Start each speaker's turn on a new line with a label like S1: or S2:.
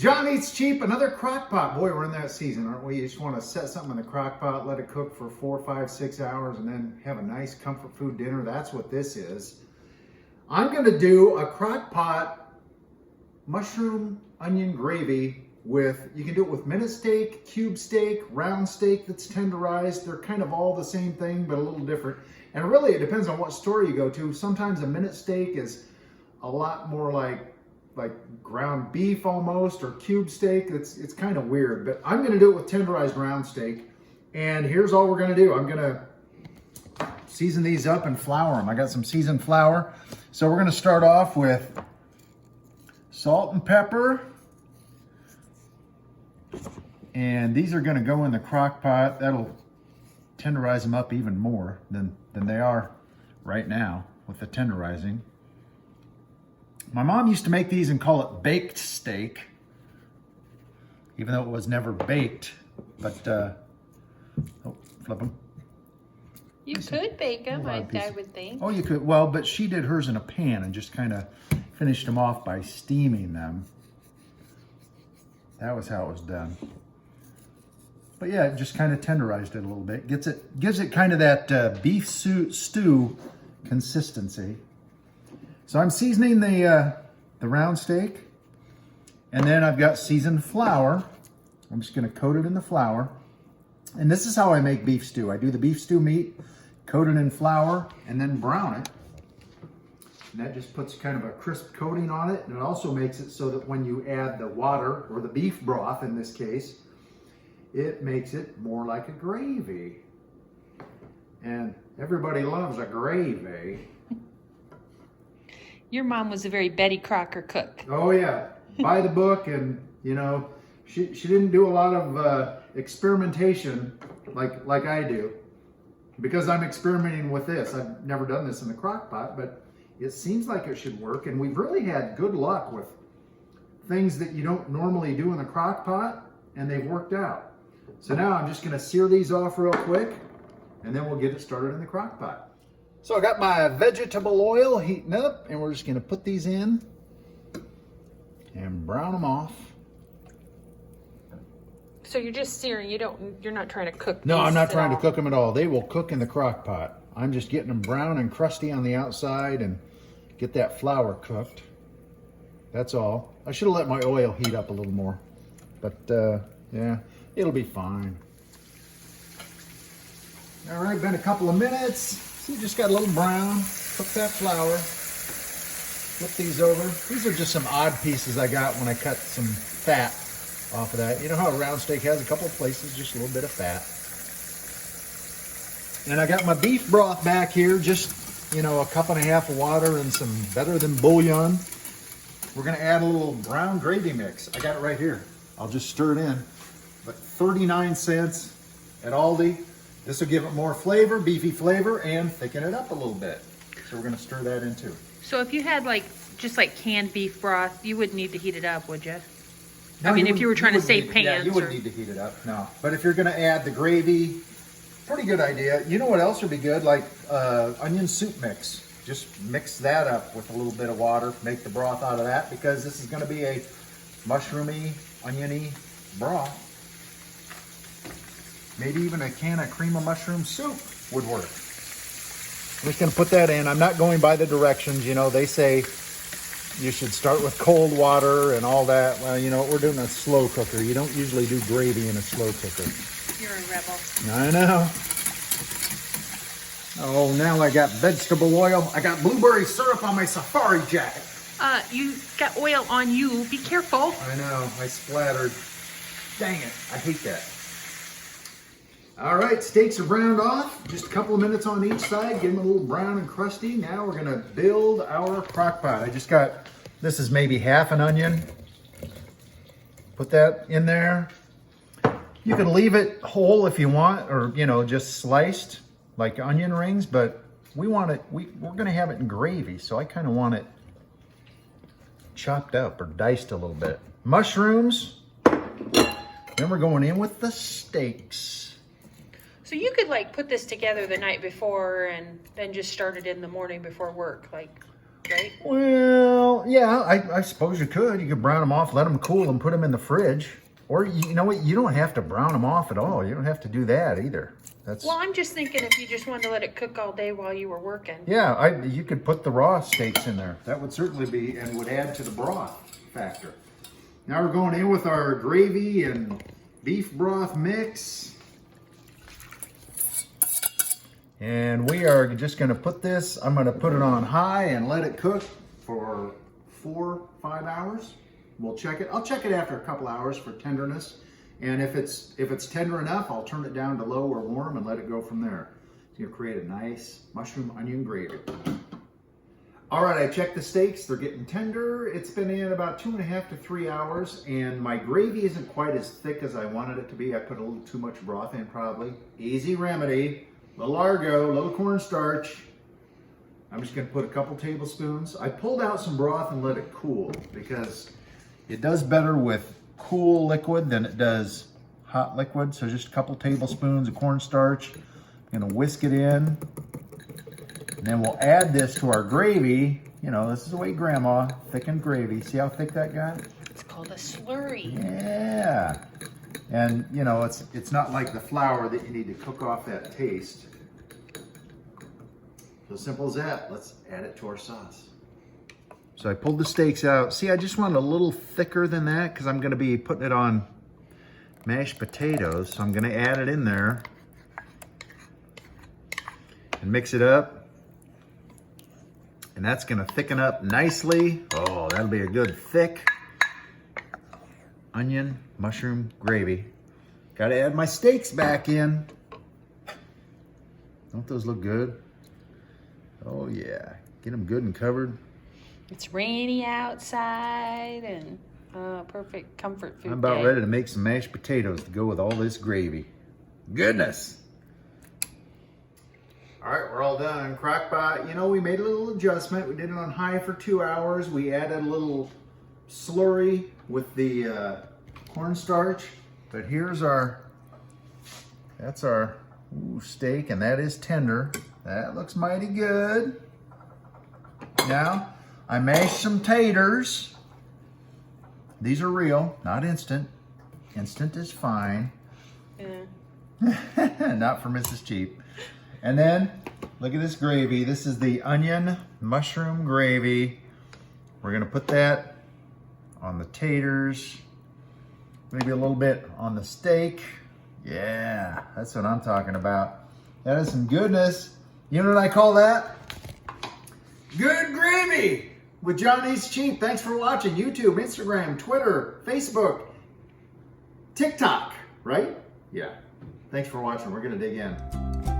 S1: John Eats Cheap, another crock pot. Boy, we're in that season, aren't we? You just want to set something in the crock pot, let it cook for 4, 5, 6 hours, and then have a nice comfort food dinner. That's what this is. I'm going to do a crock pot mushroom onion gravy with, you can do it with minute steak, cube steak, round steak that's tenderized. They're kind of all the same thing, but a little different. And really, it depends on what store you go to. Sometimes a minute steak is a lot more like ground beef almost, or cube steak. It's kind of weird, but I'm gonna do it with tenderized round steak. And here's all we're gonna do. I'm gonna season these up and flour them. I got some seasoned flour. So we're gonna start off with salt and pepper. And these are gonna go in the crock pot. That'll tenderize them up even more than they are right now with the tenderizing. My mom used to make these and call it baked steak, even though it was never baked. But, oh, flip them.
S2: You could bake them, I would think.
S1: Oh, you could. Well, but she did hers in a pan and just kind of finished them off by steaming them. That was how it was done. But yeah, it just kind of tenderized it a little bit. Gives it kind of that beef stew consistency. So I'm seasoning the round steak, and then I've got seasoned flour. I'm just gonna coat it in the flour. And this is how I make beef stew. I do the beef stew meat, coat it in flour, and then brown it. And that just puts kind of a crisp coating on it. And it also makes it so that when you add the water, or the beef broth in this case, it makes it more like a gravy. And everybody loves a gravy.
S2: Your mom was a very Betty Crocker cook.
S1: Oh yeah, by the book, and you know, she didn't do a lot of experimentation like I do, because I'm experimenting with this. I've never done this in the crock pot, but it seems like it should work, and we've really had good luck with things that you don't normally do in the crock pot, and they've worked out. So now I'm just gonna sear these off real quick, and then we'll get it started in the crock pot. So I got my vegetable oil heating up, and we're just gonna put these in and brown them off.
S2: So you're just searing, you're not trying to cook
S1: No,
S2: these
S1: I'm not
S2: at
S1: trying to
S2: all.
S1: cook them at all. They will cook in the crock pot. I'm just getting them brown and crusty on the outside and get that flour cooked. That's all. I should have let my oil heat up a little more, but yeah, it'll be fine. All right, been a couple of minutes. See, just got a little brown. Cook that flour. Flip these over. These are just some odd pieces I got when I cut some fat off of that. You know how a round steak has a couple of places, just a little bit of fat. And I got my beef broth back here, just, you know, a cup and a half of water and some better than bouillon. We're gonna add a little brown gravy mix. I got it right here. I'll just stir it in. But 39 cents at Aldi. This will give it more flavor, beefy flavor, and thicken it up a little bit. So we're gonna stir that in too.
S2: So if you had just like canned beef broth, you wouldn't need to heat it up, would you?
S1: No,
S2: I mean, if you were trying to save pans.
S1: Yeah, you wouldn't need to heat it up, no. But if you're gonna add the gravy, pretty good idea. You know what else would be good? Like onion soup mix. Just mix that up with a little bit of water, make the broth out of that, because this is gonna be a mushroomy, oniony broth. Maybe even a can of cream of mushroom soup would work. I'm just gonna put that in. I'm not going by the directions. You know, they say you should start with cold water and all that. Well, you know, we're doing a slow cooker. You don't usually do gravy in a slow cooker.
S2: You're a rebel.
S1: I know. Oh, now I got vegetable oil. I got blueberry syrup on my safari jacket.
S2: You got oil on you. Be careful.
S1: I know, I splattered. Dang it, I hate that. All right, steaks are browned off. Just a couple of minutes on each side. Get them a little brown and crusty. Now we're gonna build our crock pot. I just got, this is maybe half an onion. Put that in there. You can leave it whole if you want, or you know, just sliced like onion rings, but we want it, we're gonna have it in gravy, so I kind of want it chopped up or diced a little bit. Mushrooms. Then we're going in with the steaks.
S2: So you could like put this together the night before and then just start it in the morning before work, like, right?
S1: Well, Well, yeah, I suppose you could. You could brown them off, let them cool, and put them in the fridge. Or you know what? You don't have to brown them off at all. You don't have to do that either. That's
S2: Well, I'm just thinking if you just wanted to let it cook all day while you were working.
S1: yeah. You could put the raw steaks in there. That would certainly be and would add to the broth factor. Now we're going in with our gravy and beef broth mix. And we are just going to put this, I'm going to put it on high and let it cook for 4-5 hours. We'll check it. I'll check it after a couple hours for tenderness. And if it's tender enough, I'll turn it down to low or warm and let it go from there. It's going to create a nice mushroom onion gravy. All right, I checked the steaks. They're getting tender. It's been in about 2.5 to 3 hours, and my gravy isn't quite as thick as I wanted it to be. I put a little too much broth in probably. Easy remedy. Little Argo, little cornstarch. I'm just going to put a couple tablespoons. I pulled out some broth and let it cool because it does better with cool liquid than it does hot liquid. So just a couple tablespoons of cornstarch. I'm going to whisk it in. And then we'll add this to our gravy. You know, this is the way Grandma thickened gravy. See how thick that got?
S2: It's called a slurry.
S1: Yeah. And, you know, it's not like the flour that you need to cook off that taste. So simple as that. Let's add it to our sauce. So I pulled the steaks out. See, I just want it a little thicker than that because I'm going to be putting it on mashed potatoes. So I'm going to add it in there and mix it up. And that's going to thicken up nicely. Oh, that'll be a good thick onion mushroom gravy. Got to add my steaks back in. Don't those look good? Oh yeah, get them good and covered.
S2: It's rainy outside and perfect comfort food.
S1: I'm about
S2: day.
S1: ready to make some mashed potatoes to go with all this gravy. Goodness. All right, we're all done. Crockpot, you know, we made a little adjustment. We did it on high for 2 hours. We added a little slurry with the cornstarch. But here's that's our steak, and that is tender. That looks mighty good. Now, I mashed some taters. These are real, not instant. Instant is fine.
S2: Yeah.
S1: Not for Mrs. Cheap. And then, look at this gravy. This is the onion mushroom gravy. We're gonna put that on the taters. Maybe a little bit on the steak. Yeah, that's what I'm talking about. That is some goodness. You know what I call that? Good gravy with Johnny's Cheap. Thanks for watching. YouTube, Instagram, Twitter, Facebook, TikTok, right? Yeah. Thanks for watching. We're going to dig in.